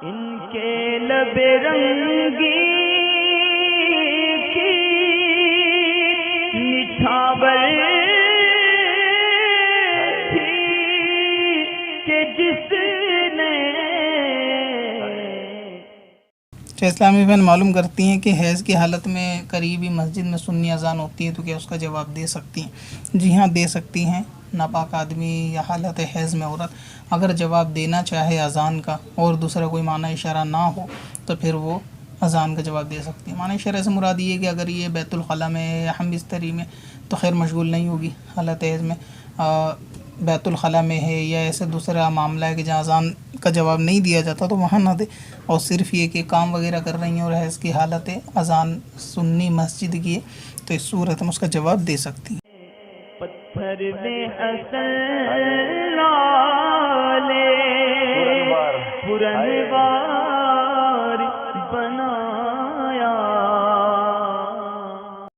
ان کے لب رنگی کی نچھاور تھی کہ جس نے اسلامی بہن معلوم کرتی ہیں کہ حیض کی حالت میں قریبی مسجد میں سنی اذان ہوتی ہے تو کیا اس کا جواب دے سکتی ہیں؟ جی ہاں دے سکتی ہیں. ناپاک آدمی یا حالت حیض میں عورت اگر جواب دینا چاہے اذان کا اور دوسرا کوئی معنی اشارہ نہ ہو تو پھر وہ اذان کا جواب دے سکتی ہے. معنی اشارہ سے مراد یہ ہے کہ اگر یہ بیت الخلاء میں یا ہم بستری میں تو خیر مشغول نہیں ہوگی. حالت حیض میں بیت الخلاء میں ہے یا ایسے دوسرا معاملہ ہے کہ جہاں اذان کا جواب نہیں دیا جاتا تو وہاں نہ دے, اور صرف یہ کہ کام وغیرہ کر رہی ہیں اور حیض کی حالت ہے اذان سنی مسجد کی ہے تو اس صورت میں اس کا جواب دے سکتی ہیں. پتھر میں اصل لالے پرنوار